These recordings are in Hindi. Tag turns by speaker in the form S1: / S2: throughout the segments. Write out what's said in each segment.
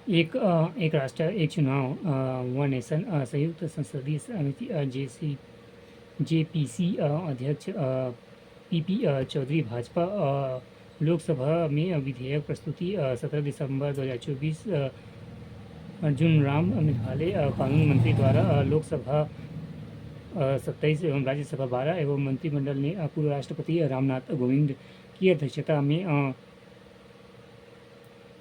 S1: एक राष्ट्र एक चुनाव वन नेशन संयुक्त संसदीय समिति जेपीसी अध्यक्ष पीपी चौधरी भाजपा लोकसभा में विधेयक प्रस्तुति 17 दिसंबर 2024 अर्जुन राम मेघवाले कानून मंत्री द्वारा लोकसभा 27 एवं राज्यसभा 12 एवं मंत्रिमंडल ने पूर्व राष्ट्रपति रामनाथ कोविंद की अध्यक्षता में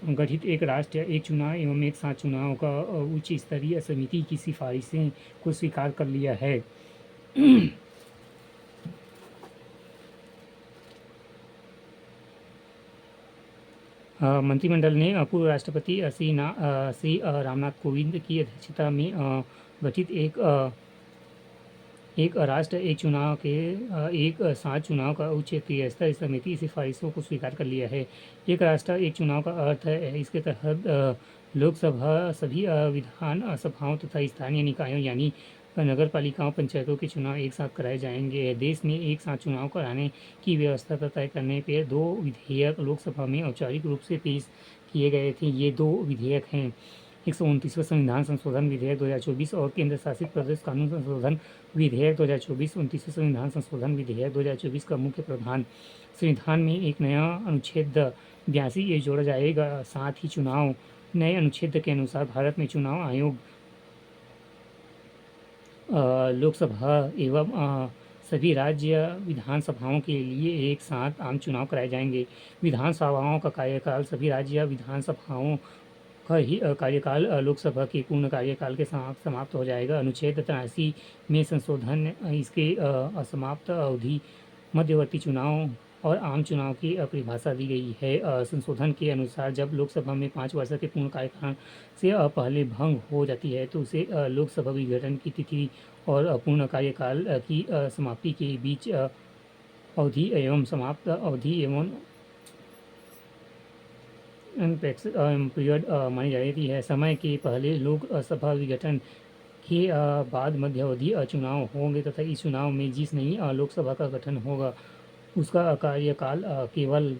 S1: गठित एक राष्ट्र एक चुनाव एवं एक साथ चुनाव का उच्च स्तरीय समिति की सिफारिशें को स्वीकार कर लिया है। मंत्रिमंडल ने पूर्व राष्ट्रपति श्री रामनाथ कोविंद की अध्यक्षता में गठित एक राष्ट्र एक चुनाव के एक साथ चुनाव का उच्च स्तरीय समिति सिफारिशों को स्वीकार कर लिया है। एक राष्ट्र एक चुनाव का अर्थ है इसके तहत लोकसभा सभी विधान सभाओं तथा स्थानीय निकायों यानी नगर पालिकाओं पंचायतों के चुनाव एक साथ कराए जाएंगे। देश में एक साथ चुनाव कराने की व्यवस्था तय करने पर 2 विधेयक लोकसभा में औपचारिक रूप से पेश किए गए थे। ये 2 विधेयक हैं 129वां संविधान संशोधन विधेयक 2024 और केंद्र शासित प्रदेश कानून संशोधन विधेयक 2024। 29वां संविधान संशोधन विधेयक 2024 का मुख्य प्रावधान संविधान में एक नया अनुच्छेद 82 ये जोड़ा जाएगा। साथ ही चुनाव नए अनुच्छेद के अनुसार भारत में चुनाव आयोग लोकसभा एवं सभी राज्य विधानसभाओं के लिए एक साथ आम चुनाव कराए जाएंगे। विधानसभाओं का कार्यकाल सभी राज्य विधानसभाओं का ही कार्यकाल लोकसभा के पूर्ण कार्यकाल के समाप्त हो जाएगा। अनुच्छेद 83 में संशोधन इसके असमाप्त अवधि मध्यवर्ती चुनाव और आम चुनाव की परिभाषा दी गई है। संशोधन के अनुसार जब लोकसभा में 5 वर्ष के पूर्ण कार्यकाल से पहले भंग हो जाती है तो उसे लोकसभा विघटन की तिथि और पूर्ण कार्यकाल की समाप्ति के बीच अवधि एवं समाप्त अवधि एवं पीरियड मानी जाती है। समय के पहले लोकसभा विघटन के बाद मध्यावधि चुनाव होंगे तथा इस चुनाव में जिस नई लोकसभा का गठन होगा उसका कार्यकाल केवल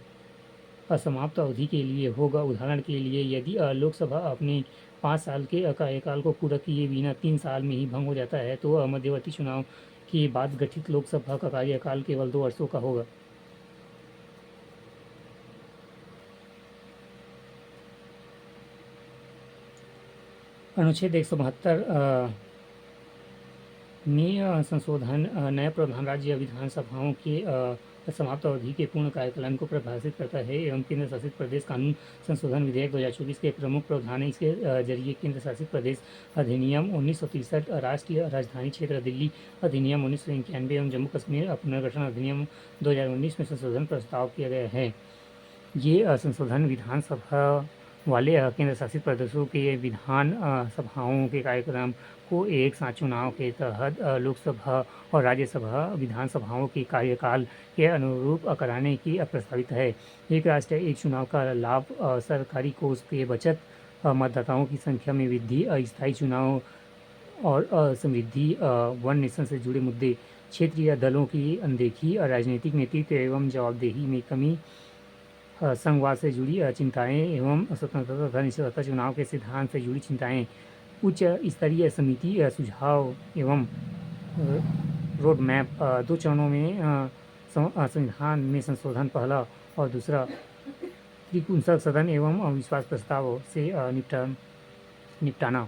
S1: असमाप्त अवधि के लिए होगा। उदाहरण के लिए यदि लोकसभा अपने 5 साल के कार्यकाल को पूरा किए बिना 3 साल में ही भंग हो जाता है तो मध्यवर्ती चुनाव के बाद गठित लोकसभा का कार्यकाल केवल 2 वर्षों का होगा। अनुच्छेद 172 में संशोधन नए प्रावधान राज्य विधानसभाओं के समाप्त अवधि के पूर्ण कार्यकाल को परिभाषित करता है एवं केंद्र शासित प्रदेश कानून संशोधन विधेयक 2024 के प्रमुख प्रावधान है। इसके जरिए केंद्र शासित प्रदेश अधिनियम 1963, राष्ट्रीय राजधानी क्षेत्र दिल्ली अधिनियम 1991 एवं जम्मू कश्मीर पुनर्गठन अधिनियम 2019 में संशोधन प्रस्ताव किया गया है। ये संशोधन विधानसभा वाले केंद्र शासित प्रदेशों के विधान सभाओं के कार्यक्रम को एक साथ चुनाव के तहत लोकसभा और राज्यसभा विधानसभाओं के कार्यकाल के अनुरूप कराने की प्रस्तावित है। एक राष्ट्र एक चुनाव का लाभ सरकारी कोष के बचत मतदाताओं की संख्या में वृद्धि स्थायी चुनाव और समृद्धि वन नेशन से जुड़े मुद्दे क्षेत्रीय दलों की अनदेखी राजनीतिक नेतृत्व एवं जवाबदेही में कमी संघवाद से जुड़ी चिंताएं एवं स्वतंत्रता तथा निष्पक्षता चुनाव के सिद्धांत से जुड़ी चिंताएं उच्च स्तरीय समिति सुझाव एवं रोड मैप 2 चरणों में संविधान में संशोधन पहला और दूसरा त्रिपुंसक सदन एवं विश्वास प्रस्ताव से निपटाना।